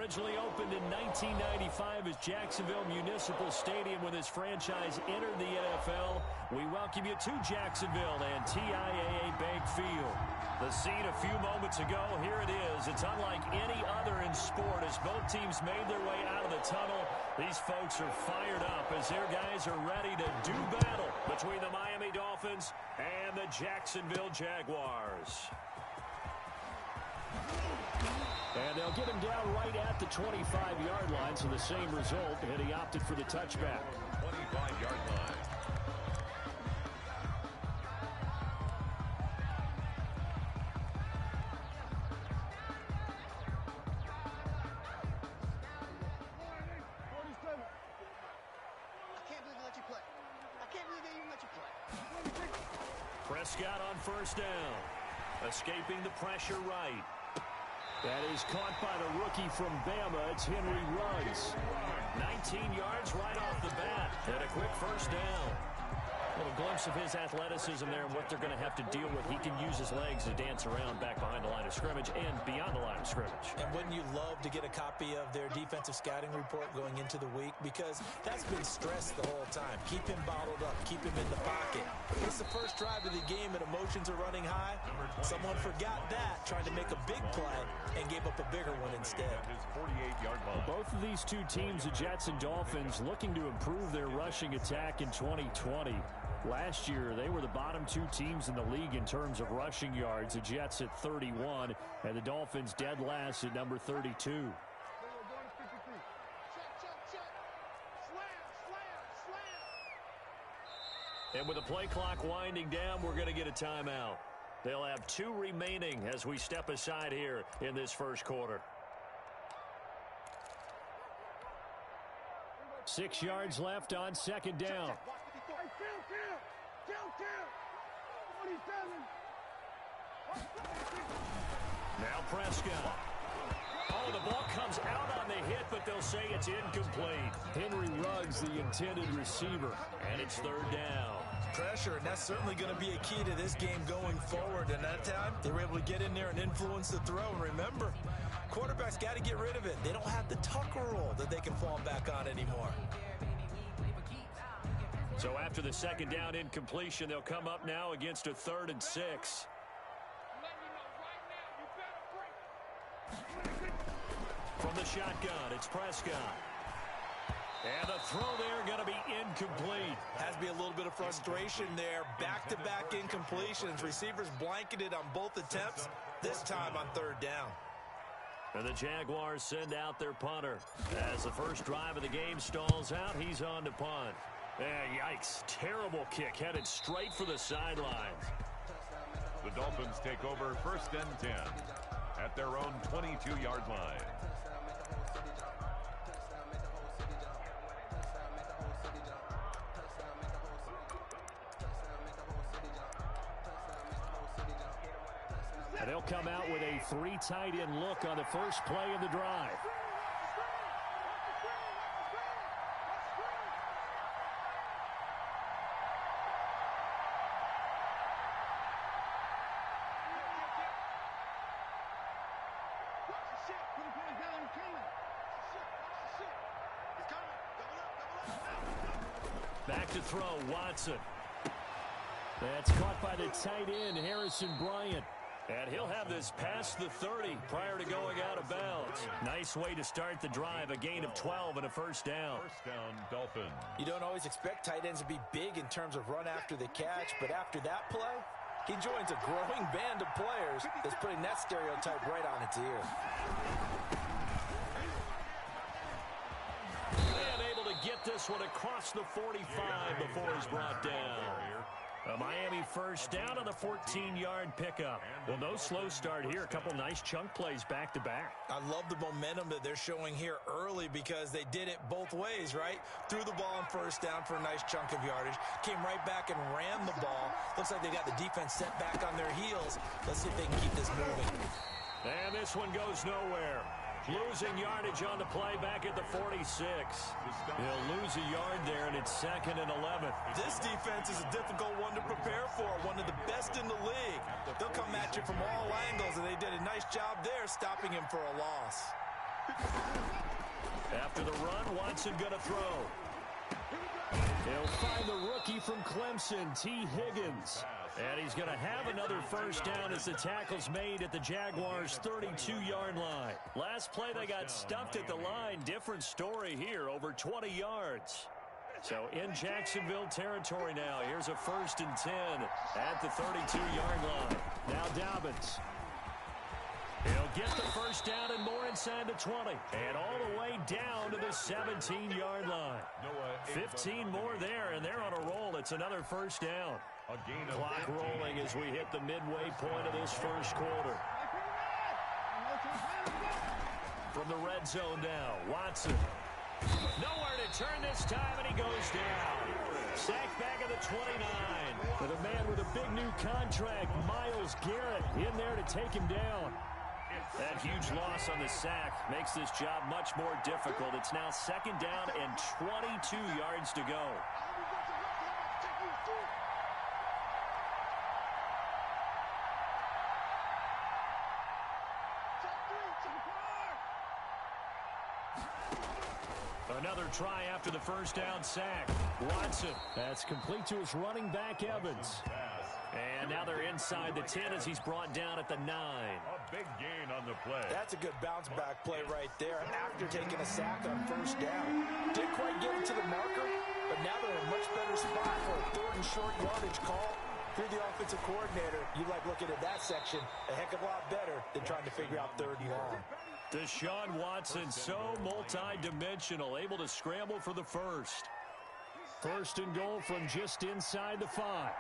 Originally opened in 1995 as Jacksonville Municipal Stadium when this franchise entered the NFL. We welcome you to Jacksonville and TIAA Bank Field. The scene a few moments ago, here it is. It's unlike any other in sport as both teams made their way out of the tunnel. These folks are fired up as their guys are ready to do battle between the Miami Dolphins and the Jacksonville Jaguars. And they'll get him down right at the 25-yard line, so the same result, and he opted for the touchback. 25-yard line. Prescott on first down. Escaping the pressure right. That is caught by the rookie from Bama. It's Henry Ruggs. 19 yards right off the bat. And a quick first down. A little glimpse of his athleticism there and what they're going to have to deal with. He can use his legs to dance around back behind the line of scrimmage and beyond the line of scrimmage. And wouldn't you love to get a copy of their defensive scouting report going into the week? Because that's been stressed the whole time. Keep him bottled up. Keep him in the pocket. It's the first drive of the game and emotions are running high. Someone forgot that, trying to make a big play and gave up a bigger one instead. Both of these two teams, the Jets and Dolphins, looking to improve their rushing attack in 2020. Last year, they were the bottom two teams in the league in terms of rushing yards. The Jets at 31, and the Dolphins dead last at number 32. And with the play clock winding down, we're going to get a timeout. They'll have 2 remaining as we step aside here in this first quarter. 6 yards left on second down. Now Prescott. Oh, the ball comes out on the hit, but they'll say it's incomplete. Henry Ruggs, the intended receiver, and it's third down. Pressure, and that's certainly going to be a key to this game going forward. And that time, they were able to get in there and influence the throw. And remember, quarterbacks got to get rid of it. They don't have the Tucker rule that they can fall back on anymore. So after the second down incompletion, they'll come up now against a 3rd and 6. From the shotgun, it's Prescott. And the throw there going to be incomplete. Has to be a little bit of frustration there. Back-to-back incompletions. Receivers blanketed on both attempts, this time on 3rd down. And the Jaguars send out their punter. As the first drive of the game stalls out, he's on to punt. Yikes. Terrible kick headed straight for the sideline. The Dolphins take over 1st and 10 at their own 22-yard line. And they'll come out with a 3 tight end look on the first play of the drive. Back to throw, Watson. That's caught by the tight end, Harrison Bryant. And he'll have this past the 30 prior to going out of bounds. Nice way to start the drive, a gain of 12 and a first down. First down, Dolphins. You don't always expect tight ends to be big in terms of run after the catch, but after that play, he joins a growing band of players that's putting that stereotype right on its ear. And able to get this one across the 45 before he's brought down. A Miami first down on the 14-yard pickup. Well, no slow start here. A couple nice chunk plays back-to-back. I love the momentum that they're showing here early because they did it both ways, right? Threw the ball on first down for a nice chunk of yardage. Came right back and ran the ball. Looks like they got the defense set back on their heels. Let's see if they can keep this moving. And this one goes nowhere. Losing yardage on the play back at the 46. He'll lose a yard there, and it's 2nd and 11. This defense is a difficult one to prepare for, one of the best in the league. They'll come at you from all angles, and they did a nice job there stopping him for a loss. After the run, Watson going to throw. He'll find the rookie from Clemson, T. Higgins. And he's going to have another first down as the tackle's made at the Jaguars' 32-yard line. Last play, they got stuffed at the line. Different story here, over 20 yards. So in Jacksonville territory now. Here's a 1st and 10 at the 32-yard line. Now Dobbins. He'll get the first down and more inside the 20. And all the way down to the 17-yard line. 15 more there, and they're on a roll. It's another first down. Clock rolling as we hit the midway point of this first quarter. From the red zone now, Watson. Nowhere to turn this time, and he goes down. Sacked back at the 29. With a man with a big new contract, Myles Garrett, in there to take him down. That huge loss on the sack makes this job much more difficult. It's now 2nd down and 22 yards to go. Another try after the first down sack. Watson. That's complete to his running back, Evans. And now they're inside the 10 as he's brought down at the 9. A big gain on the play. That's a good bounce back play right there after taking a sack on first down. Didn't quite get it to the marker, but now they're in a much better spot for a 3rd and short yardage call. If you're the offensive coordinator, you like looking at that section a heck of a lot better than trying to figure out 3rd and long. Deshaun Watson, so multi-dimensional, able to scramble for the first. 1st and goal from just inside the 5.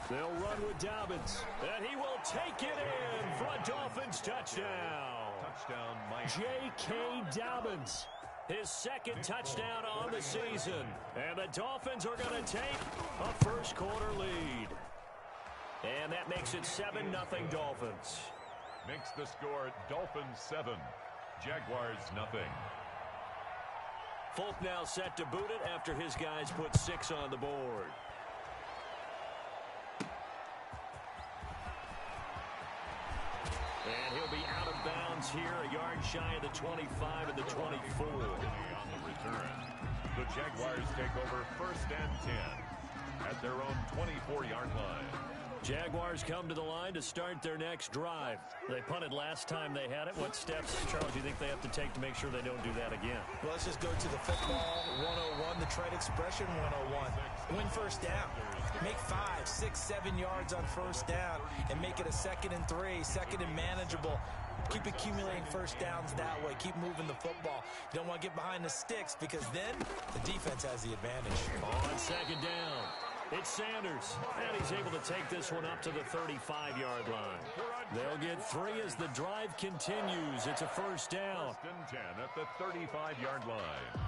They'll run with Dobbins, and he will take it in for a Dolphins touchdown. Touchdown, Mike. J.K. Dobbins, his 2nd touchdown on the season. And the Dolphins are going to take a first quarter lead. And that makes it 7-0 Dolphins. Makes the score Dolphins 7, Jaguars nothing. Folk now set to boot it after his guys put 6 on the board. And he'll be out of bounds here, a yard shy of the 25 and the 24. On the return, the Jaguars take over 1st and 10 at their own 24-yard line. Jaguars come to the line to start their next drive. They punted last time they had it. What steps, Charles, do you think they have to take to make sure they don't do that again? Well, let's just go to the football 101, the trade expression 101. Win first down. Make 5, 6, 7 yards on first down and make it a 2nd and 3, 2nd and manageable. Keep accumulating first downs that way. Keep moving the football. You don't want to get behind the sticks because then the defense has the advantage. On 2nd down, it's Sanders. And he's able to take this one up to the 35-yard line. They'll get 3 as the drive continues. It's a first down. 1st and 10 at the 35-yard line.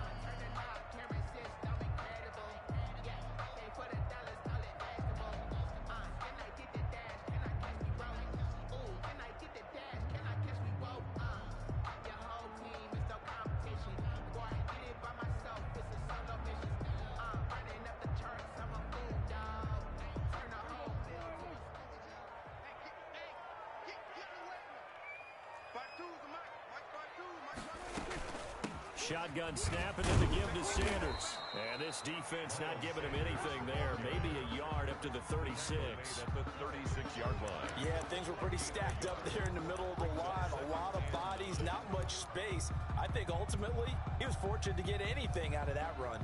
Shotgun snap and then the give to Sanders. And this defense not giving him anything there. Maybe a yard up to the 36. At the 36-yard line. Yeah, things were pretty stacked up there in the middle of the line. A lot of bodies, not much space. I think ultimately he was fortunate to get anything out of that run.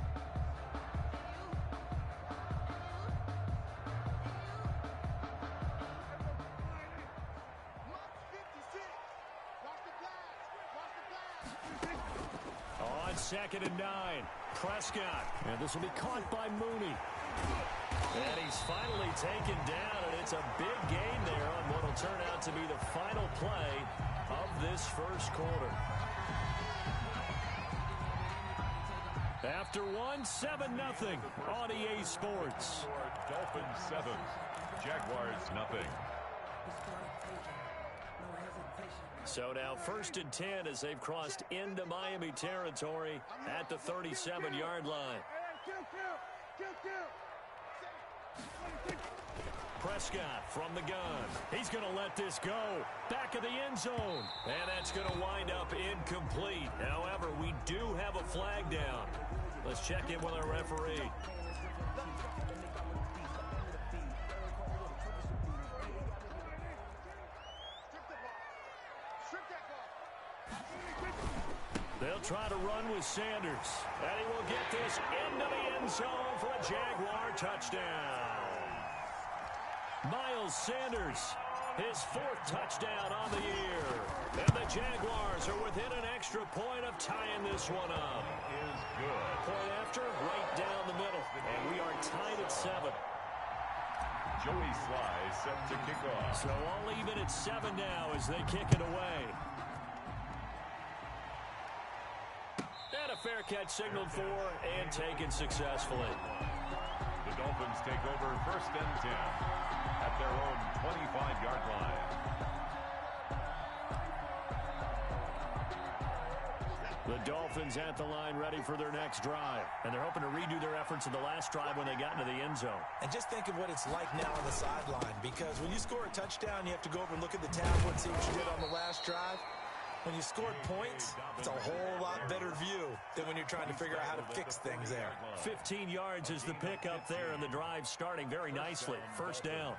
On 2nd and 9, Prescott. And this will be caught by Mooney. And he's finally taken down, and it's a big gain there on what will turn out to be the final play of this first quarter. After 7-0 on EA Sports. Dolphins 7, Jaguars nothing. So now 1st and 10 as they've crossed into Miami territory at the 37-yard line. Prescott from the gun. He's going to let this go. Back of the end zone. And that's going to wind up incomplete. However, we do have a flag down. Let's check in with our referee. They'll try to run with Sanders. And he will get this into the end zone for a Jaguar touchdown. Miles Sanders, his 4th touchdown on the year. And the Jaguars are within an extra point of tying this one up. Is good. Point after, right down the middle. And we are tied at 7. Joey Sly set to kick off. So all even at 7 now as they kick it away. And a fair catch signaled for and taken successfully. The Dolphins take over 1st and 10 at their own 25-yard line. The Dolphins at the line ready for their next drive. And they're hoping to redo their efforts in the last drive when they got into the end zone. And just think of what it's like now on the sideline, because when you score a touchdown, you have to go over and look at the tablet and see what you did on the last drive. When you scored points, it's a whole lot better view than when you're trying to figure out how to fix things there. 15 yards is the pickup there, and the drive starting very nicely. 1st down.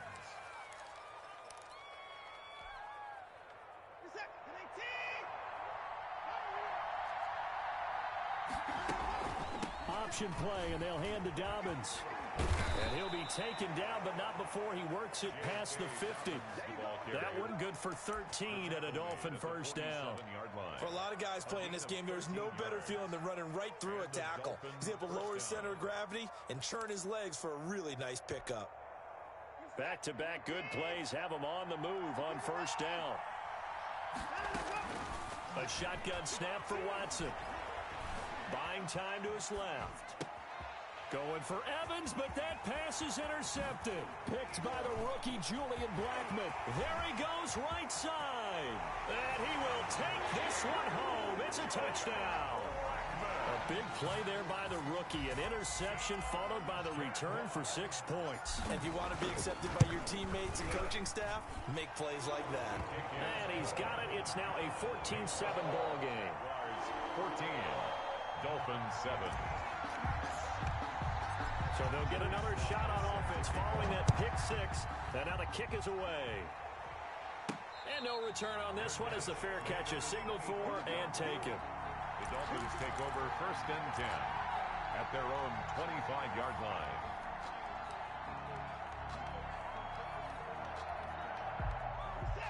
Option play, and they'll hand to Dobbins. And he'll be taken down, but not before he works it past the 50. That one good for 13 at a Dolphin 1st down. For a lot of guys playing this game, there's no better feeling than running right through a tackle. He's able to lower his center of gravity and churn his legs for a really nice pickup. Back-to-back good plays have him on the move on 1st down. A shotgun snap for Watson. Buying time to his left. Going for Evans, but that pass is intercepted. Picked by the rookie Julian Blackmon. There he goes right side. And he will take this one home. It's a touchdown. A big play there by the rookie. An interception followed by the return for 6 points. And if you want to be accepted by your teammates and coaching staff, make plays like that. And he's got it. It's now a 14-7 ball game. 14, Dolphins 7. So they'll get another shot on offense following that pick 6. And now the kick is away. And no return on this one as the fair catch is signaled for and taken. The Dolphins take over 1st and 10 at their own 25-yard line.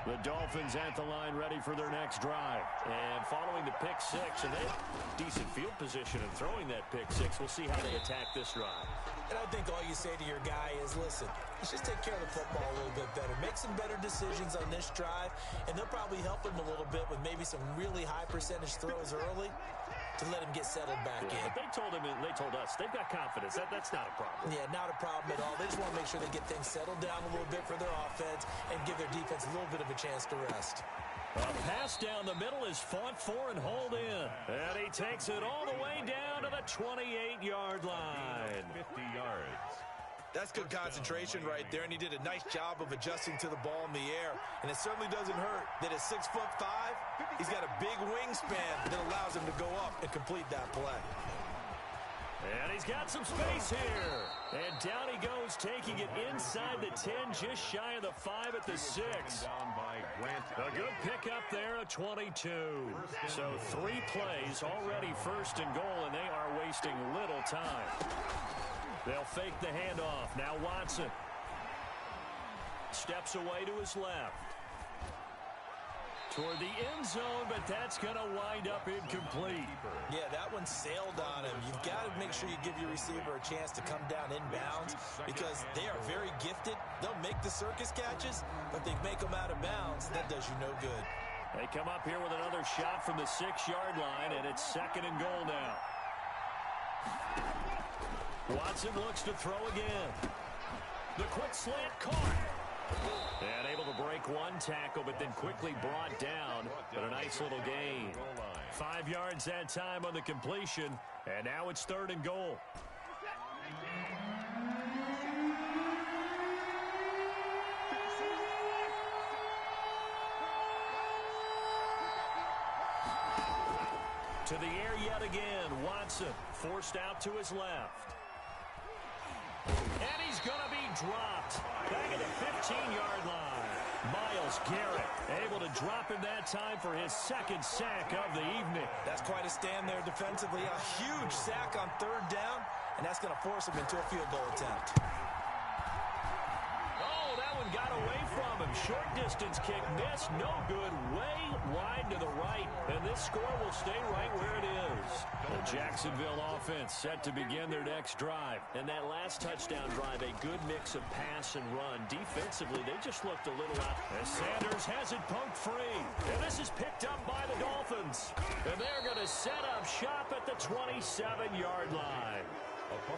The Dolphins at the line ready for their next drive. And following the pick 6, and they have decent field position in throwing that pick 6. We'll see how they attack this drive. And I think all you say to your guy is, listen, let's just take care of the football a little bit better. Make some better decisions on this drive, and they'll probably help him a little bit with maybe some really high percentage throws early to let him get settled back in. But they told us, they've got confidence. That's not a problem. Yeah, not a problem at all. They just want to make sure they get things settled down a little bit for their offense and give their defense a little bit of a chance to rest. A pass down the middle is fought for and hauled in. And he takes it all the way down to the 28-yard line. 50 yards. That's good concentration right there, and he did a nice job of adjusting to the ball in the air. And it certainly doesn't hurt that at 6'5", he's got a big wingspan that allows him to go up and complete that play. And he's got some space here. And down he goes, taking it inside the 10, just shy of the 5 at the 6. A good pickup there, a 22. So 3 plays already 1st and goal, and they are wasting little time. They'll fake the handoff. Now Watson steps away to his left. Toward the end zone, but that's going to wind up incomplete. Yeah, that one sailed on him. You've got to make sure you give your receiver a chance to come down inbounds because they are very gifted. They'll make the circus catches, but they make them out of bounds. That does you no good. They come up here with another shot from the 6-yard line, and it's 2nd and goal now. Watson looks to throw again. The quick slant caught. And able to break one tackle, but then quickly brought down. But a nice little gain. 5 yards that time on the completion. And now it's 3rd and goal. To the air yet again. Watson forced out to his left. And he's going to be dropped. Back at the 15-yard line. Myles Garrett able to drop him that time for his second sack of the evening. That's quite a stand there defensively. A huge sack on third down, and that's going to force him into a field goal attempt. Oh, that one got away from him. Short distance kick missed. No good. Way wide to the right. And this score will stay right where it is. The Jacksonville offense set to begin their next drive. And that last touchdown drive, a good mix of pass and run. Defensively, they just looked a little out. As Sanders has it poked free. And this is picked up by the Dolphins. And they're going to set up shop at the 27-yard line.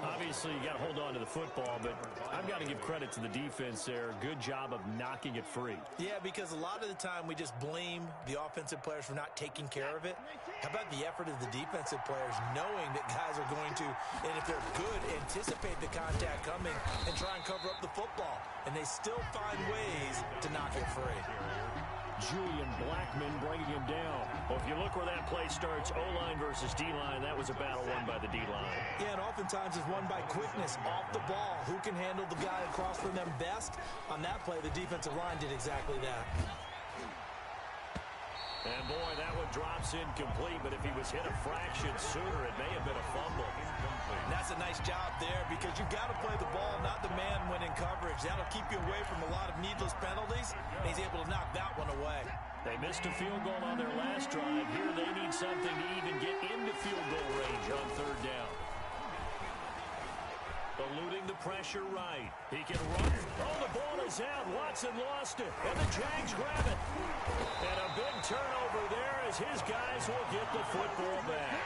Obviously, you got to hold on to the football, but I've got to give credit to the defense there. Good job of knocking it free. Yeah, because a lot of the time we just blame the offensive players for not taking care of it. How about the effort of the defensive players knowing that guys are going to, and if they're good, anticipate the contact coming and try and cover up the football. And they still find ways to knock it free. Julian Blackman bringing him down. Well, if you look where that play starts, O-line versus D-line, that was a battle won by the D-line. Yeah, and oftentimes it's won by quickness off the ball. Who can handle the guy across from them best? On that play, the defensive line did exactly that. And, boy, that one drops incomplete, but if he was hit a fraction sooner, it may have been a fumble. And that's a nice job there because you've got to play the ball, not the man when in coverage. That'll keep you away from a lot of needless penalties, and he's able to knock that one away. They missed a field goal on their last drive. Here they need something to even get into field goal range on third down. Eluding the pressure right. He can run. Oh, the ball is out. Watson lost it. And the Jags grab it. And a big turnover there as his guys will get the football back.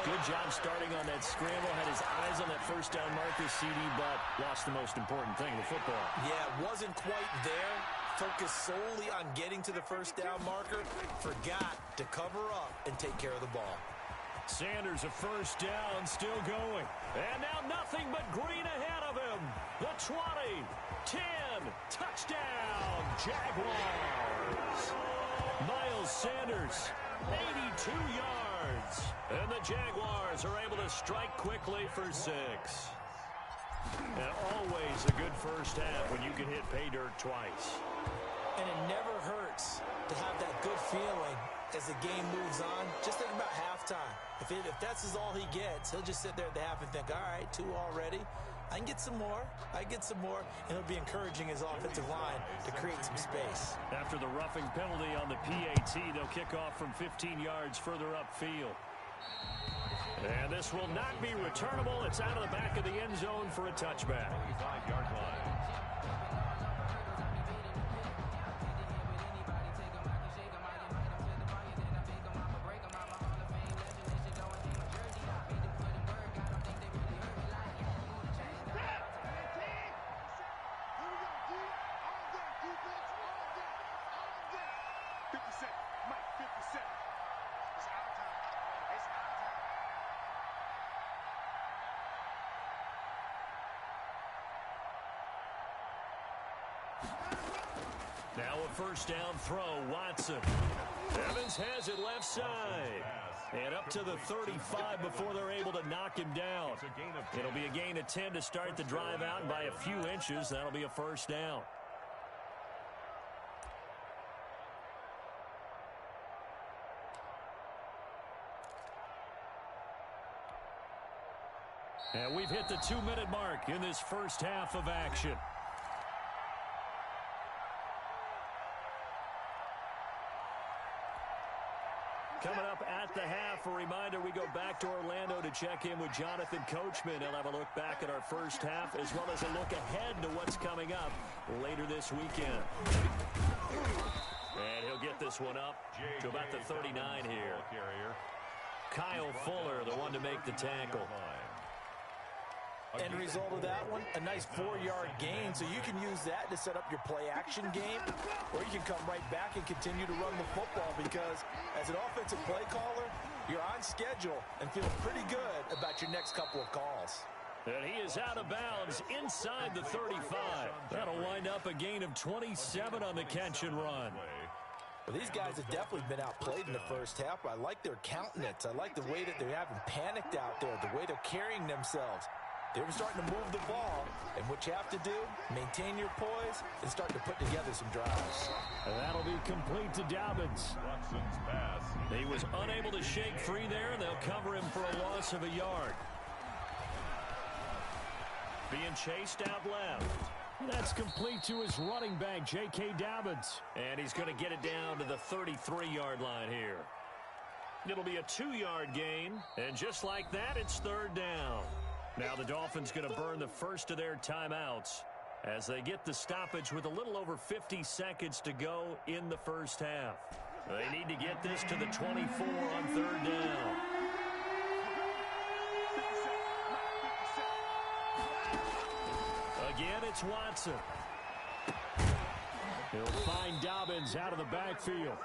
Good job starting on that scramble. Had his eyes on that first down marker, CD, but lost the most important thing, the football. Yeah, wasn't quite there. Focused solely on getting to the first down marker. Forgot to cover up and take care of the ball. Sanders a first down, still going. And now nothing but green ahead of him. The 20, 10, touchdown, Jaguars. Miles Sanders, 82 yards. And the Jaguars are able to strike quickly for 6. And always a good first half when you can hit pay dirt twice. And it never hurts to have that good feeling as the game moves on. Just think about halftime. If that's all he gets, he'll just sit there at the half and think, all right, 2 already. I can get some more. I get some more. And he'll be encouraging his offensive line to create some space. After the roughing penalty on the PAT, they'll kick off from 15 yards further upfield. And this will not be returnable. It's out of the back of the end zone for a touchback. 35-yard line. Now a first down throw, Watson. Evans has it left side. And up to the 35 before they're able to knock him down. It'll be a gain of 10 to start the drive out, and by a few inches, that'll be a first down. And we've hit the 2-minute mark in this first half of action. Coming up at the half, a reminder, we go back to Orlando to check in with Jonathan Coachman. He'll have a look back at our first half as well as a look ahead to what's coming up later this weekend. And he'll get this one up to about the 39 here. Kyle Fuller, the one to make the tackle. End result of that one, a nice 4-yard gain, so you can use that to set up your play-action game, or you can come right back and continue to run the football because as an offensive play caller, you're on schedule and feeling pretty good about your next couple of calls. And he is out of bounds inside the 35. That'll wind up a gain of 27 on the catch and run. Well, these guys have definitely been outplayed in the first half. I like their countenance. I like the way that they haven't panicked out there, the way they're carrying themselves. They're starting to move the ball, and what you have to do, maintain your poise and start to put together some drives. And that'll be complete to Dobbins. Watson's pass. He was unable to shake free there, and they'll cover him for a loss of a yard. Being chased out left. That's complete to his running back, J.K. Dobbins. And he's going to get it down to the 33-yard line here. It'll be a 2-yard gain, and just like that, it's third down. Now the Dolphins going to burn the first of their timeouts as they get the stoppage with a little over 50 seconds to go in the first half. They need to get this to the 24 on third down. Again, it's Watson. He'll find Dobbins out of the backfield.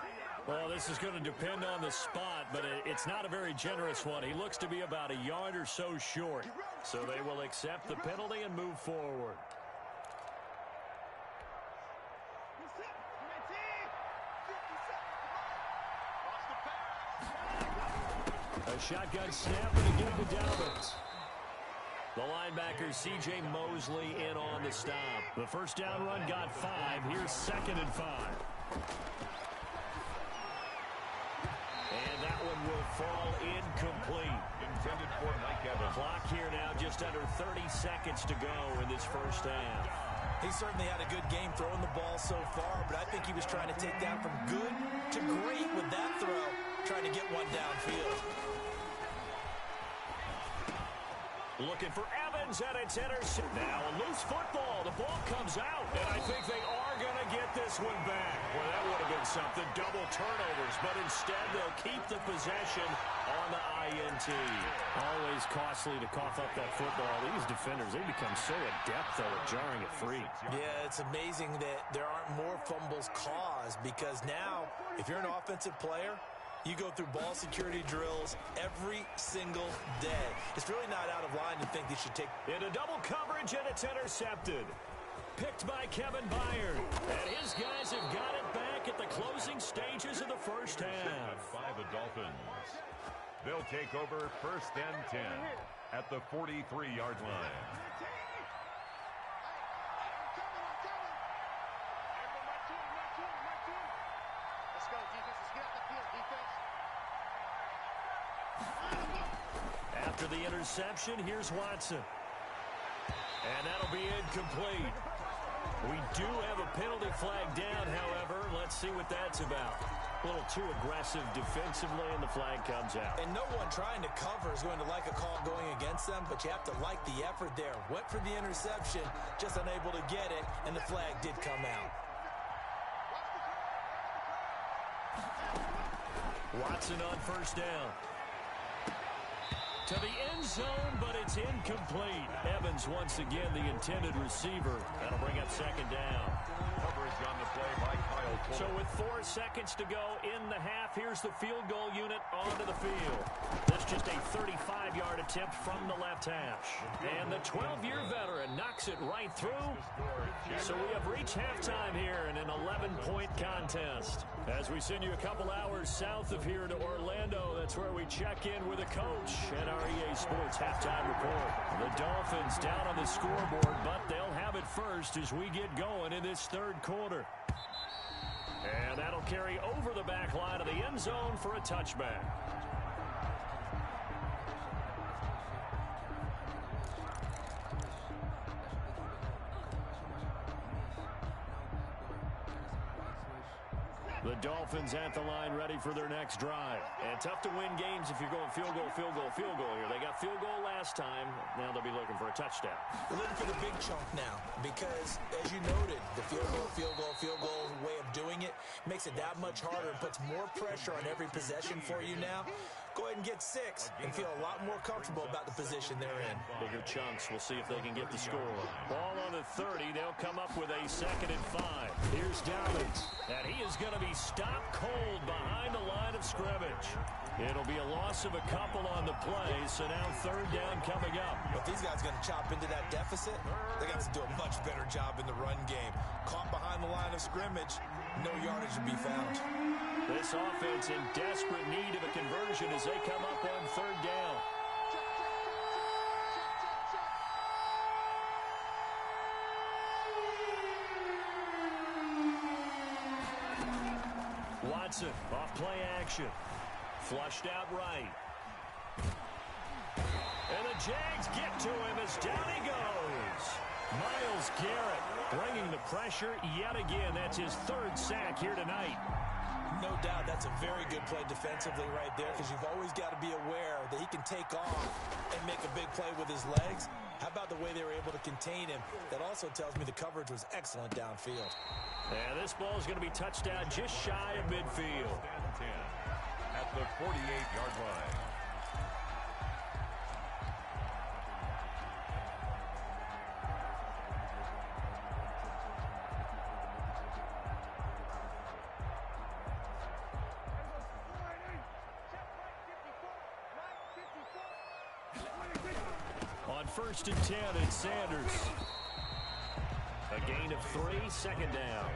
Well, this is going to depend on the spot, but it's not a very generous one. He looks to be about a yard or so short. So they will accept the penalty and move forward. A shotgun snap and a give to Dobbins. The linebacker, C.J. Mosley, in on the stop. The first down run got 5. Here's 2nd and 5. And that one will fall incomplete. Intended for Mike Evans. The clock here now just under 30 seconds to go in this first half. He certainly had a good game throwing the ball so far, but I think he was trying to take down from good to great with that throw, trying to get one downfield. Looking for Evans, and it's intercepted. Now a loose football. The ball comes out, and I think they are going to get this one back. Well, that would have been something. Double turnovers, but instead they'll keep the possession on the INT. Always costly to cough up that football. These defenders, they become so adept, though, at jarring it free. Yeah, it's amazing that there aren't more fumbles caused because now, if you're an offensive player, you go through ball security drills every single day. It's really not out of line to think they should take. Into double coverage, and it's intercepted. Picked by Kevin Byard. And his guys have got it back at the closing stages of the first half. By the Dolphins. They'll take over 1st and 10 at the 43-yard line. After the interception, here's Watson. And that'll be incomplete. We do have a penalty flag down, however. Let's see what that's about. A little too aggressive defensively, and the flag comes out. And no one trying to cover is going to like a call going against them, but you have to like the effort there. Went for the interception, just unable to get it, and the flag did come out. Watson on first down. To the end zone, but it's incomplete. Evans once again the intended receiver. That'll bring up 2nd down. Coverage on the play by Kyle Cole. So with 4 seconds to go in the half, here's the field goal unit onto the field. That's just a 35-yard attempt from the left hash. And the 12-year veteran knocks it right through. So we have reached halftime here in an 11-point contest. As we send you a couple hours south of here to Orlando, that's where we check in with a coach at our EA Sports Halftime Report. The Dolphins down on the scoreboard, but they'll have it first as we get going in this third quarter. And that'll carry over the back line of the end zone for a touchback. The Dolphins at the line ready for their next drive. And tough to win games if you're going field goal, field goal, field goal here. They got field goal last time. Now they'll be looking for a touchdown. We're looking for the big chunk now because, as you noted, the field goal way of doing it makes it that much harder and puts more pressure on every possession for you now. go ahead and get 6 and feel a lot more comfortable about the position they're in. Bigger chunks. We'll see if they can get the score. Ball on the 30. They'll come up with a 2nd and 5. Here's Downs. And he is going to be stopped cold behind the line of scrimmage. It'll be a loss of a couple on the play, so now 3rd down coming up. But these guys going to chop into that deficit, they got to do a much better job in the run game. Caught behind the line of scrimmage, no yardage to be found. This offense in desperate need of a conversion as they come up on 3rd down. Watson off play action. Flushed out right. And the Jags get to him as down he goes. Myles Garrett bringing the pressure yet again. That's his 3rd sack here tonight. No doubt that's a very good play defensively right there, because you've always got to be aware that he can take off and make a big play with his legs. How about the way they were able to contain him? That also tells me the coverage was excellent downfield. And this ball is going to be touched down just shy of midfield. At the 48-yard line. On 1st and 10, it's Sanders. A gain of 3, 2nd down.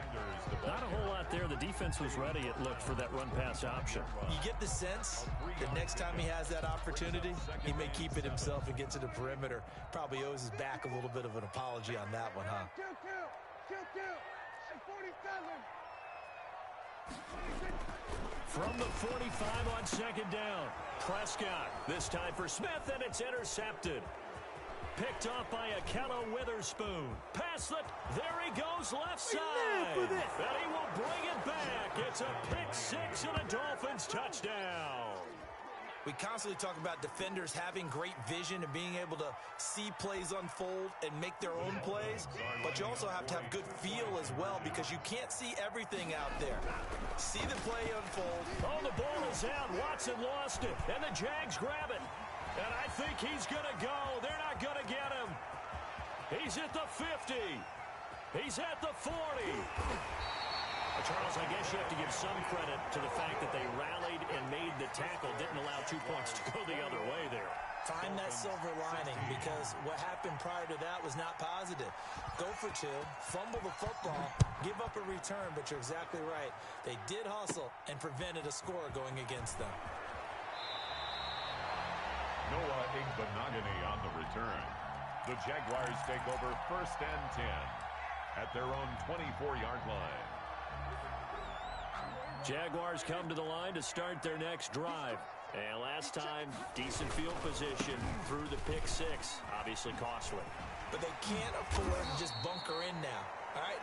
Not a whole lot there. The defense was ready, it looked, for that run-pass option. You get the sense that next time he has that opportunity, he may keep it himself and get to the perimeter. Probably owes his back a little bit of an apology on that one, huh? From the 45 on 2nd down. Prescott, this time for Smith, and it's intercepted. Picked off by Akello Witherspoon. Pass it. There he goes, left side. And he will bring it back. It's a pick-6 and a Dolphins touchdown. We constantly talk about defenders having great vision and being able to see plays unfold and make their own plays, but you also have to have good feel as well, because you can't see everything out there. See the play unfold. Oh, the ball is out. Watson lost it, and the Jags grab it. And I think he's going to go. They're not going to get him. He's at the 50. He's at the 40. Charles, I guess you have to give some credit to the fact that they rallied and made the tackle, didn't allow 2 points to go the other way there. Find that silver lining, because what happened prior to that was not positive. Go for 2, fumble the football, give up a return, but you're exactly right. They did hustle and prevented a score going against them. Noah Igbenogany on the return. The Jaguars take over 1st and 10 at their own 24-yard line. Jaguars come to the line to start their next drive. And last time, decent field position through the pick-6. Obviously costly. But they can't afford to just bunker in now. All right,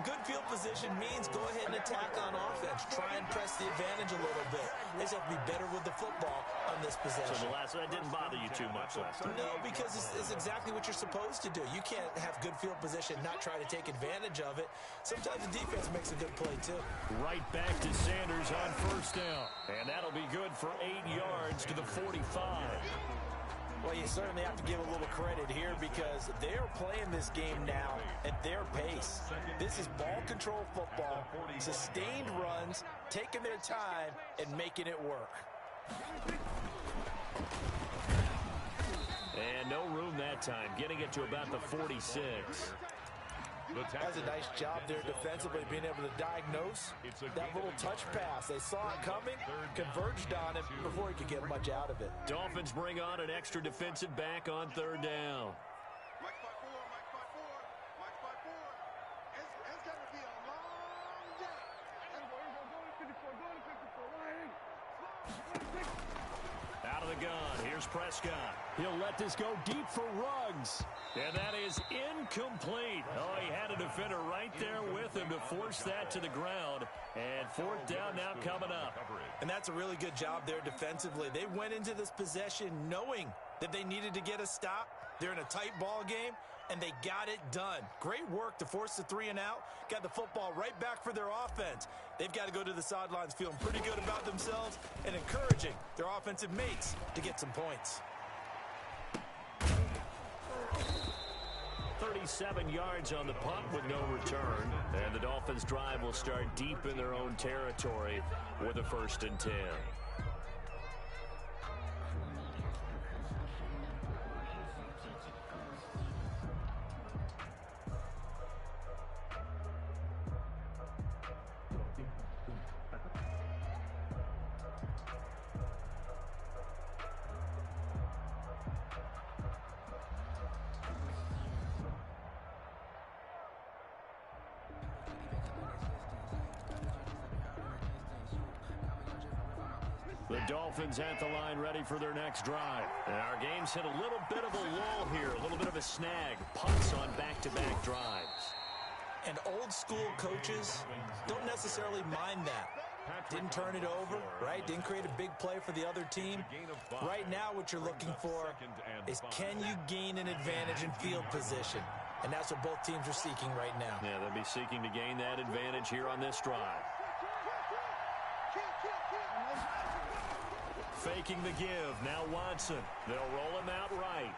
good field position means go ahead and attack on offense. Try and press the advantage a little bit. They just have to be better with the football on this possession. So that didn't bother you too much last time? No, because it's exactly what you're supposed to do. You can't have good field position, not try to take advantage of it. Sometimes the defense makes a good play, too. Right back to Sanders on 1st down. And that'll be good for 8 yards to the 45. Well, you certainly have to give a little credit here, because they're playing this game now at their pace. This is ball control football, sustained runs, taking their time, and making it work. And no room that time, getting it to about the 46. That's a nice job there defensively, being able to diagnose that little touch pass. They saw it coming, converged on it before he could get much out of it. Dolphins bring on an extra defensive back on 3rd down. Out of the gun, here's Prescott. He'll let this go deep for Ruggs. And that is incomplete. Oh, he had a defender right there with him to force that to the ground. And 4th down now coming up. And that's a really good job there defensively. They went into this possession knowing that they needed to get a stop. They're in a tight ball game. and they got it done. Great work to force the 3 and out, got the football right back for their offense. They've got to go to the sidelines feeling pretty good about themselves and encouraging their offensive mates to get some points. 37 yards on the punt with no return. And the Dolphins' drive will start deep in their own territory with a 1st and 10. The Dolphins at the line ready for their next drive. And our game's hit a little bit of a lull here, a little bit of a snag. Punts on back-to-back drives. And old school coaches don't necessarily mind that. Didn't turn it over, right? Didn't create a big play for the other team. Right now what you're looking for is, can you gain an advantage in field position? And that's what both teams are seeking right now. Yeah, they'll be seeking to gain that advantage here on this drive. Faking the give. Now Watson. They'll roll him out right.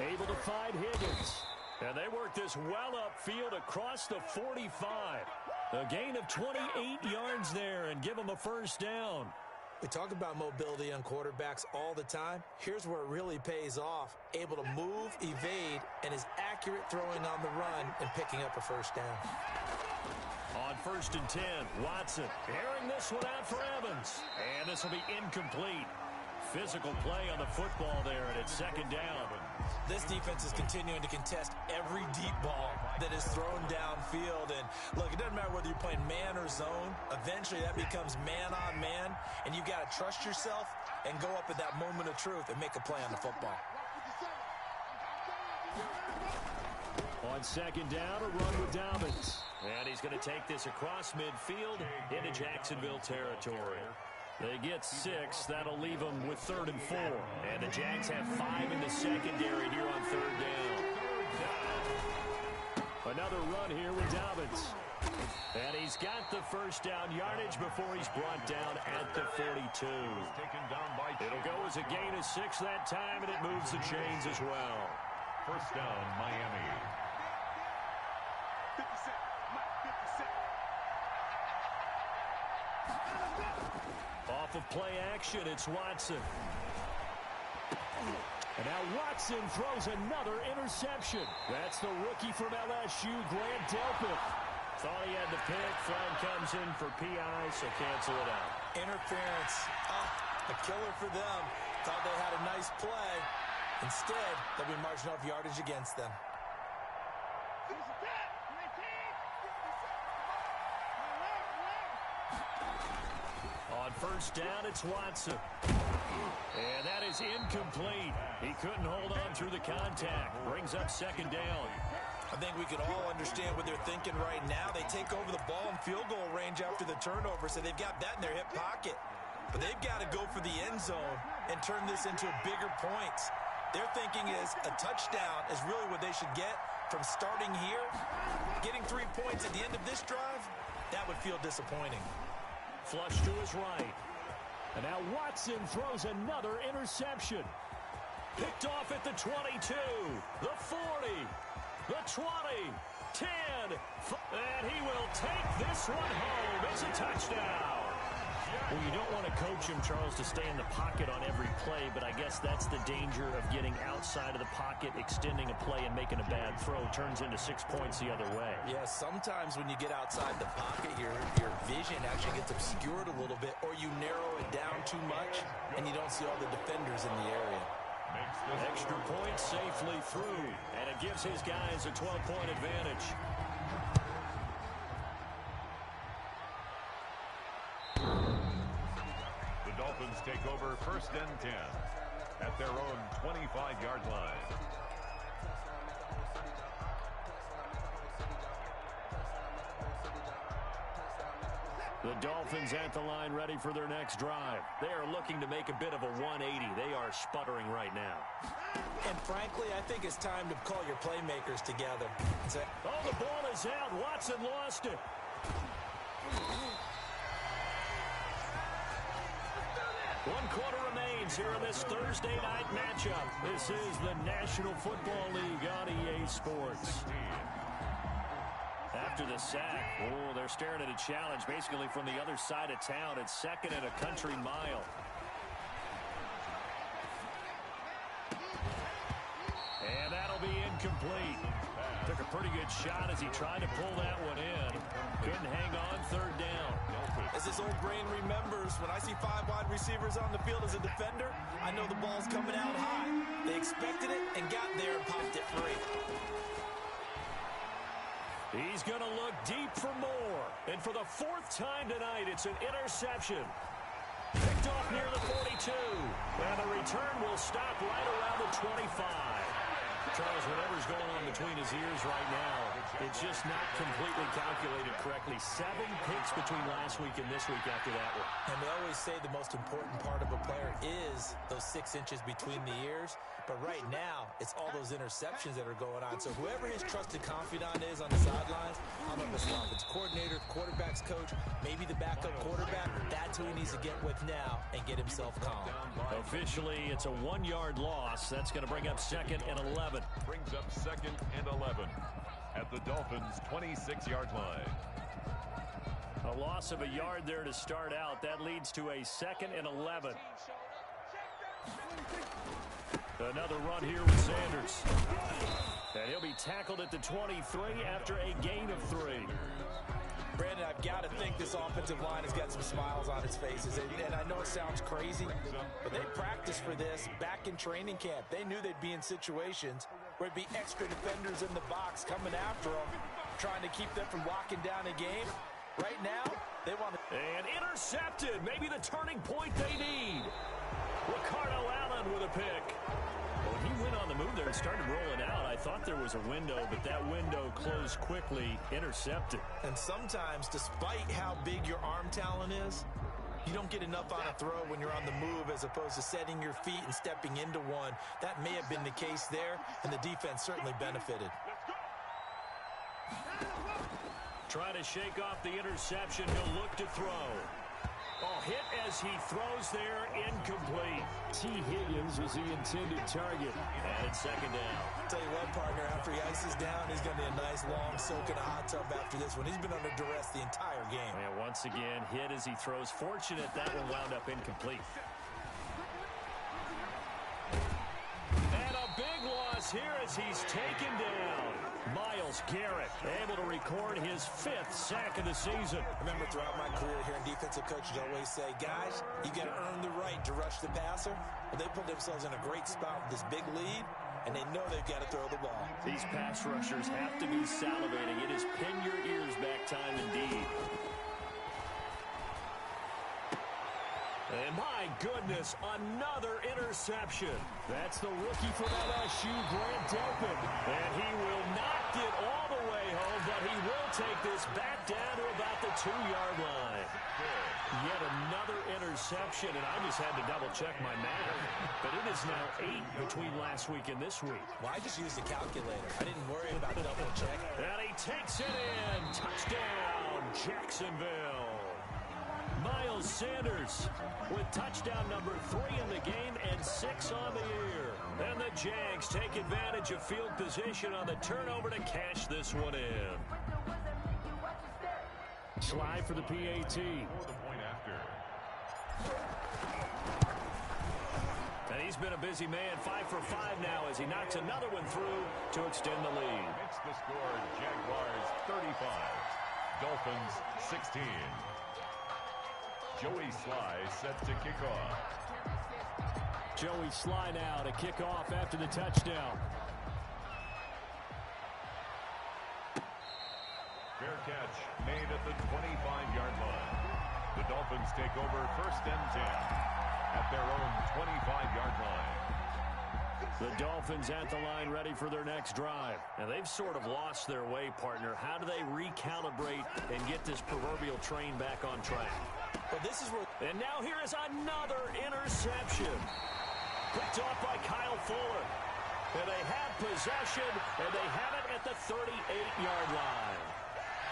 Able to find Higgins. And they work this well upfield across the 45. A gain of 28 yards there and give them a 1st down. We talk about mobility on quarterbacks all the time. Here's where it really pays off. Able to move, evade, and is accurate throwing on the run and picking up a 1st down. On 1st and 10, Watson airing this one out for Evans. And this will be incomplete. Physical play on the football there, and it's 2nd down. This defense is continuing to contest every deep ball that is thrown downfield. And look, it doesn't matter whether you're playing man or zone. Eventually that becomes man on man, and you got to trust yourself and go up at that moment of truth and make a play on the football. On 2nd down, a run with Dobbins. And he's going to take this across midfield into Jacksonville territory. They get 6. That'll leave them with 3rd and 4. And the Jags have 5 in the secondary here on 3rd down. Another run here with Dobbins. And he's got the 1st down yardage before he's brought down at the 42. It'll go as a gain of 6 that time, and it moves the chains as well. 1st down, Miami. Off of play action, it's Watson. And now Watson throws another interception. That's the rookie from LSU, Grant Delpit. Thought he had the pick. Flag comes in for PI, so cancel it out. Interference. A killer for them. Thought they had a nice play. Instead, they'll be marching off yardage against them. On 1st down, it's Watson. And that is incomplete. He couldn't hold on through the contact. Brings up 2nd down. I think we could all understand what they're thinking right now. They take over the ball in field goal range after the turnover, so they've got that in their hip pocket. But they've got to go for the end zone and turn this into bigger points. Their thinking is a touchdown is really what they should get from starting here. Getting 3 points at the end of this drive, that would feel disappointing. Flush to his right. And now Watson throws another interception. Picked off at the 22, the 40, the 20, 10, and he will take this one home. It's a touchdown. Well, you don't want to coach him, Charles, to stay in the pocket on every play, but I guess that's the danger of getting outside of the pocket, extending a play, and making a bad throw. Turns into 6 points the other way. Yeah, sometimes when you get outside the pocket, your vision actually gets obscured a little bit, or you narrow it down too much, and you don't see all the defenders in the area. Extra point safely through, and it gives his guys a 12-point advantage. The Dolphins take over 1st and 10 at their own 25-yard line. The Dolphins at the line ready for their next drive. They are looking to make a bit of a 180. They are sputtering right now. And frankly, I think it's time to call your playmakers together. Oh, the ball is out. Watson lost it. One quarter remains here in this Thursday night matchup. This is the National Football League on EA Sports. After the sack, oh, they're staring at a challenge basically from the other side of town. It's second and a country mile. And that'll be incomplete. Took a pretty good shot as he tried to pull that one in. Couldn't hang on, third down. As his old brain remembers, when I see 5 wide receivers on the field as a defender, I know the ball's coming out high. They expected it and got there and popped it free. He's going to look deep for more. And for the 4th time tonight, it's an interception. Picked off near the 42. And the return will stop right around the 25. Charles, whatever's going on between his ears right now, it's just not completely calculated correctly. 7 picks between last week and this week after that one. And they always say the most important part of a player is those 6 inches between the ears. But right now, it's all those interceptions that are going on. So whoever his trusted confidant is on the sidelines, I don't know if it's the offense coordinator, quarterback's coach, maybe the backup quarterback, that's who he needs to get with now and get himself calm. Officially, it's a 1-yard loss. That's going to bring up 2nd and 11. Brings up 2nd and 11 at the Dolphins' 26-yard line. A loss of a yard there to start out. That leads to a 2nd and 11. Another run here with Sanders. And he'll be tackled at the 23 after a gain of 3. Brandon, I've got to think this offensive line has got some smiles on its faces. And I know it sounds crazy, but they practiced for this back in training camp. They knew they'd be in situations where it'd be extra defenders in the box coming after them, trying to keep them from locking down a game. Right now, they want to... And intercepted. Maybe the turning point they need. Ricardo Allen with a pick. When he went on the move there and started rolling out, I thought there was a window, but that window closed quickly, intercepted. And sometimes, despite how big your arm talent is, you don't get enough on a throw when you're on the move as opposed to setting your feet and stepping into one. That may have been the case there, and the defense certainly benefited. Trying to shake off the interception. He'll look to throw. Oh, hit as he throws there, incomplete. T. Higgins was the intended target. And it's 2nd down. I'll tell you what, partner, after he ices down, he's going to be a nice long soak in a hot tub after this one. He's been under duress the entire game. And once again, hit as he throws. Fortunate that one wound up incomplete. And a big loss here as he's taken down. Myles Garrett able to record his 5th sack of the season. Remember, throughout my career here in defensive coaches always say, guys, you got to earn the right to rush the passer. Well, they put themselves in a great spot with this big lead, and they know they've got to throw the ball. These pass rushers have to be salivating. It is pin your ears back time indeed. And my goodness, another interception. That's the rookie from LSU, Grant Delpit. And he will not get all the way home, but he will take this back down to about the 2-yard line. Yet another interception, and I just had to double-check my math. But it is now 8 between last week and this week. Well, I just used a calculator. I didn't worry about double-checking. And he takes it in. Touchdown, Jacksonville. Miles Sanders with touchdown number 3 in the game and 6 on the year. And the Jags take advantage of field position on the turnover to cash this one in. Slide for the PAT. And he's been a busy man, 5 for 5 now as he knocks another one through to extend the lead. Makes the score Jaguars 35, Dolphins 16. Joey Sly set to kick off. Joey Sly now to kick off after the touchdown. Fair catch made at the 25-yard line. The Dolphins take over 1st and 10 at their own 25-yard line. The Dolphins at the line ready for their next drive. And they've sort of lost their way, partner. How do they recalibrate and get this proverbial train back on track? Well, this is where... And now here is another interception. Picked off by Kyle Fuller. And they have possession, and they have it at the 38-yard line.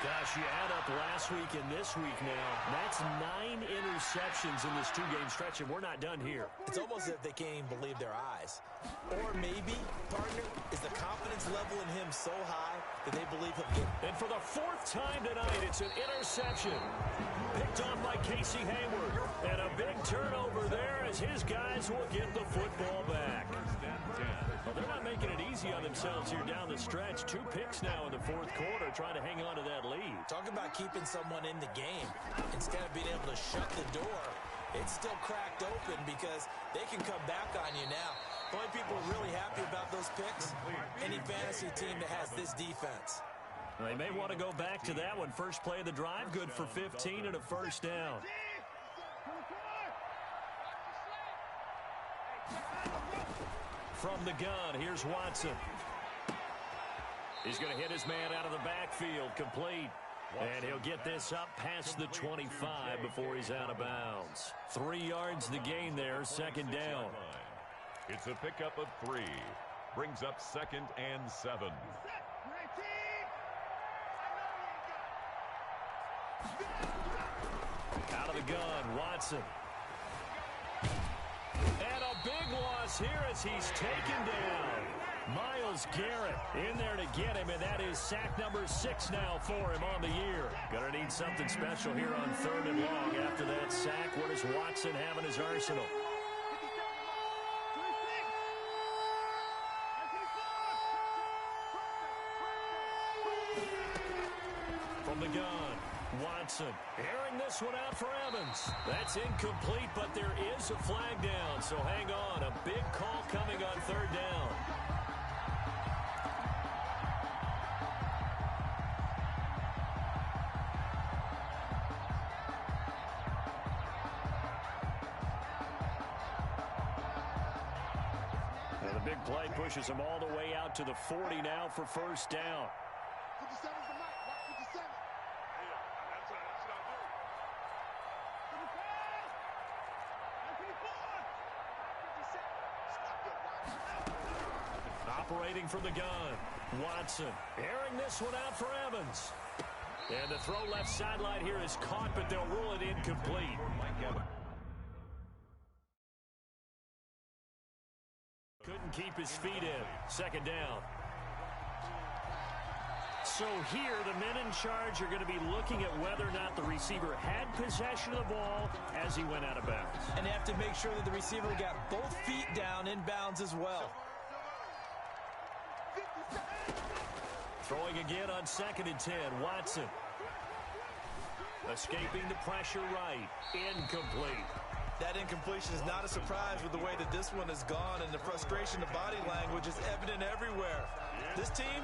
Gosh, you add up last week and this week now. That's 9 interceptions in this 2-game stretch, and we're not done here. It's almost as if they can't even believe their eyes. Or maybe, partner, is the confidence level in him so high that they believe he'll get it. And for the 4th time tonight, it's an interception. Picked off by Casey Hayward. And a big turnover there as his guys will get the football back. Well, they're not making it easy on themselves here down the stretch. 2 picks now in the 4th quarter, trying to hang on to that lead. Talk about keeping someone in the game. Instead of being able to shut the door, it's still cracked open because they can come back on you now. The only people really happy about those picks, any fantasy team that has this defense. They may want to go back to that one. First play of the drive, good for 15 and a first down. From the gun, here's Watson. He's going to hit his man out of the backfield, complete. And he'll get this up past the 25 before he's out of bounds. 3 yards the gain there, second down. It's a pickup of 3. Brings up 2nd and 7. Out of the gun, Watson. And a big loss here as he's taken down. Myles Garrett in there to get him, and that is sack number 6 now for him on the year. Gonna need something special here on 3rd and long. After that sack, what does Watson have in his arsenal? From the gun, Watson airing this one out for Evans. That's incomplete, but there is a flag down, so hang on. A big call coming on 3rd down. And the big play pushes him all the way out to the 40 now for first down. Operating from the gun, Watson airing this one out for Evans. And the throw left sideline here is caught, but they'll rule it incomplete. Couldn't keep his feet in. Second down. So here, the men in charge are going to be looking at whether or not the receiver had possession of the ball as he went out of bounds. And they have to make sure that the receiver got both feet down in bounds as well. Throwing again on 2nd and 10, Watson. Escaping the pressure right. Incomplete. That incompletion is not a surprise with the way that this one has gone, and the frustration, the body language is evident everywhere. This team,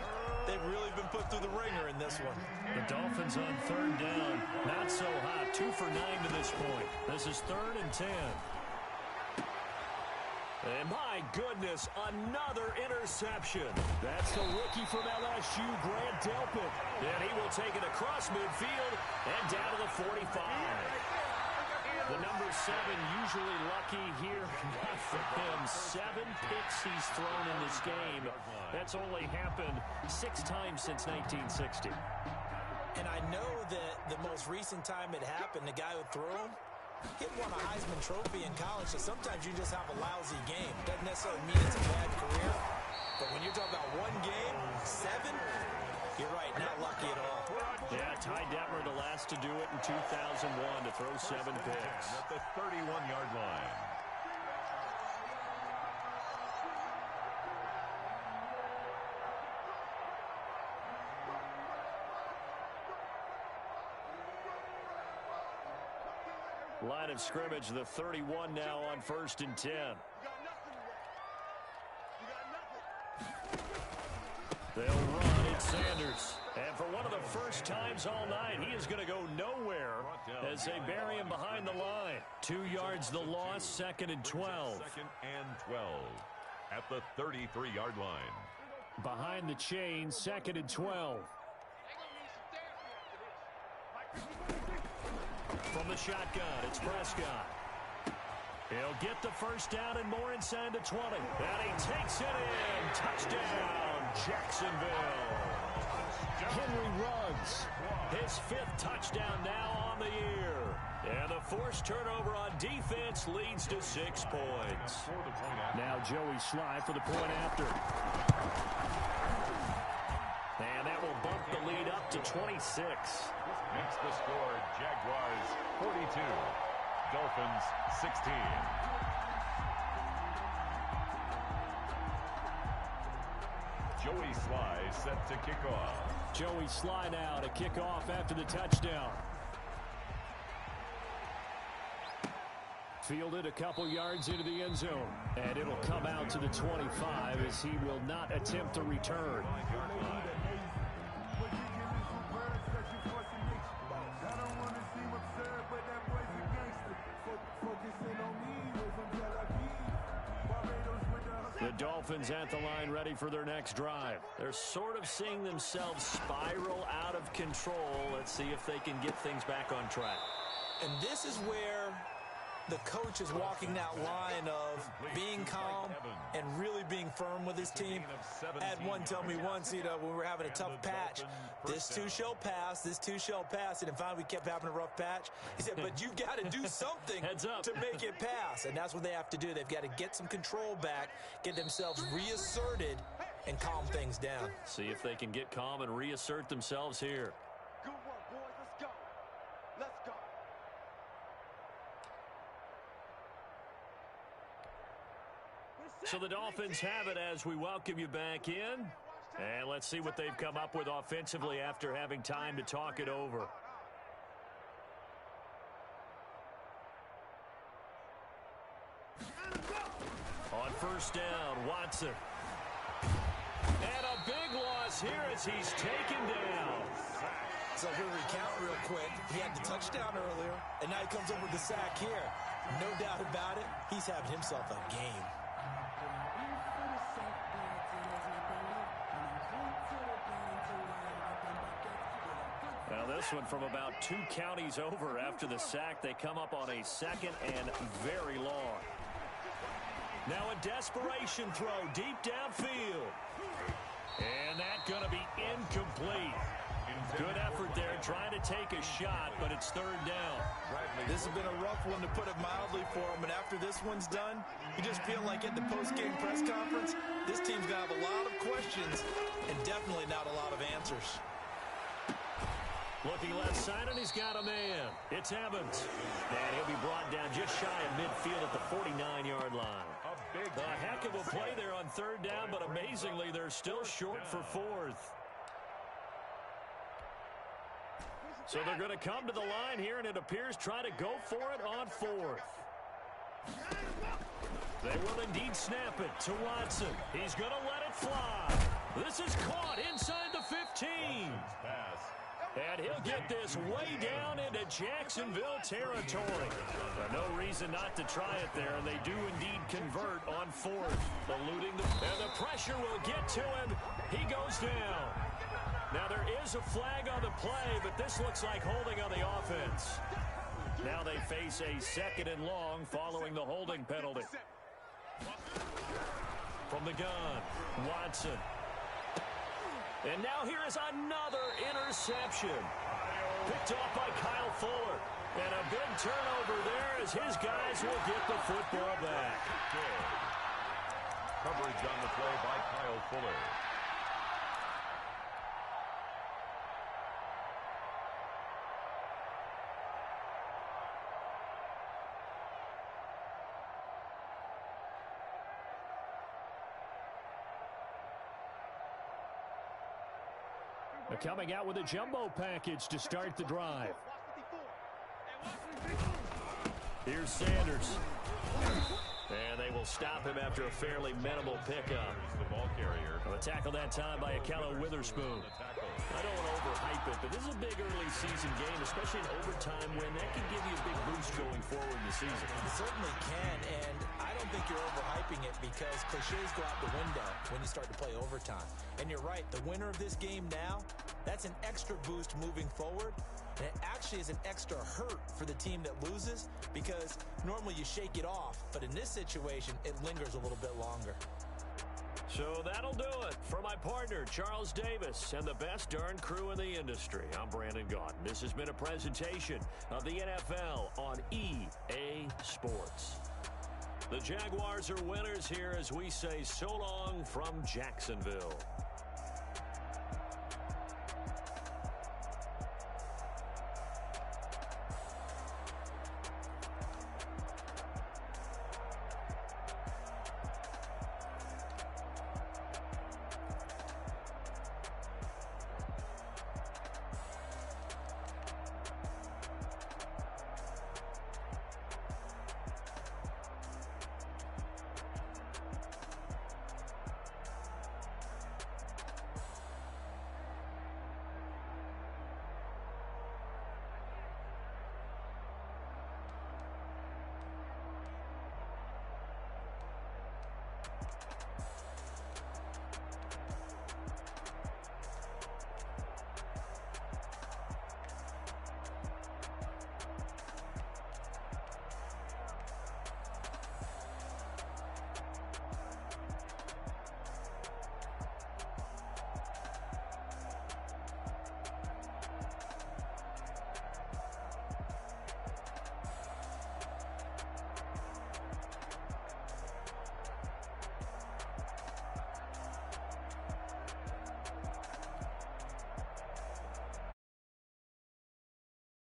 they've really been put through the ringer in this one. The Dolphins on 3rd down. Not so hot. 2 for 9 to this point. This is 3rd and 10. And my goodness, another interception. That's the rookie from LSU, Grant Delpit. And he will take it across midfield and down to the 45. The number 7 usually lucky here. Not for him. 7 picks he's thrown in this game. That's only happened 6 times since 1960. And I know that the most recent time it happened, the guy who threw him, he won a Heisman Trophy in college, so sometimes you just have a lousy game. Doesn't necessarily mean it's a bad career, but when you're talking about 1 game, 7, you're right, not lucky at all. Yeah, Ty Detmer, the last to do it in 2001 to throw 7 picks. At the 31-yard line. Line of scrimmage, the 31 now on 1st and 10. They'll run it, Sanders. And for one of the first times all night, he is going to go nowhere as they bury him behind the line. 2 yards the loss, 2nd and 12. 2nd and 12. at the 33-yard line. Behind the chain, 2nd and 12. From the shotgun, it's Prescott. He'll get the first down and more inside the 20. And he takes it in. Touchdown, Jacksonville. Henry Ruggs, his 5th touchdown now on the year. And the forced turnover on defense leads to 6 points. Now Joey Sly for the point after. And that will bump the lead up to 26. Makes the score Jaguars 42, Dolphins 16. Joey Sly set to kick off. Joey Sly now to kick off after the touchdown. Fielded a couple yards into the end zone. And it'll come out to the 25 as he will not attempt a return. The Dolphins at the line ready for their next drive. They're sort of seeing themselves spiral out of control. Let's see if they can get things back on track. And this is where the coach is walking that line of being calm and really being firm with his team. I had one tell me once, when we were having a tough patch, this too shall pass, this too shall pass. And finally we kept having a rough patch. He said, but you got to do something to make it pass. And that's what they have to do. They've got to get some control back, get themselves reasserted, and calm things down. See if they can get calm and reassert themselves here. Good work, boys. Let's go. Let's go. So the Dolphins have it as we welcome you back in. And let's see what they've come up with offensively after having time to talk it over. On first down, Watson. And a big loss here as he's taken down. So if we recount real quick, he had the touchdown earlier, and now he comes up with the sack here. No doubt about it, he's having himself a game. Well, this one from about 2 counties over after the sack. They come up on a 2nd and very long. Now a desperation throw deep downfield. And that's going to be incomplete. Good effort there trying to take a shot, but it's 3rd down. This has been a rough one, to put it mildly, for him. And after this one's done, you just feel like at the post-game press conference, this team's going to have a lot of questions and definitely not a lot of answers. Looking left side, and he's got a man. It's Evans. And he'll be brought down just shy of midfield at the 49-yard line. A heck of a play there on 3rd down, but amazingly, they're still short for 4th. So they're going to come to the line here, and it appears try to go for it on 4th. They will indeed snap it to Watson. He's going to let it fly. This is caught inside the 15. And he'll get this way down into Jacksonville territory. No reason not to try it there, and they do indeed convert on 4th. Eluding and the pressure will get to him. He goes down. Now there is a flag on the play, but this looks like holding on the offense. Now they face a 2nd and long following the holding penalty. From the gun, Watson. And now here is another interception. Picked off by Kyle Fuller. And a big turnover there as his guys will get the football back. Coverage on the play by Kyle Fuller. They're coming out with a jumbo package to start the drive. Here's Sanders. And they will stop him after a fairly minimal pickup. The ball carrier. A tackle that time by Akello Witherspoon. I don't want to overhype it, but this is a big early season game, especially an overtime win. That could give you a big boost going forward in the season. It certainly can, and I don't think you're overhyping it because cliches go out the window when you start to play overtime. And you're right, the winner of this game now, that's an extra boost moving forward. And it actually is an extra hurt for the team that loses because normally you shake it off. But in this situation, it lingers a little bit longer. So that'll do it for my partner, Charles Davis, and the best darn crew in the industry. I'm Brandon Gaudin. This has been a presentation of the NFL on EA Sports. The Jaguars are winners here as we say so long from Jacksonville.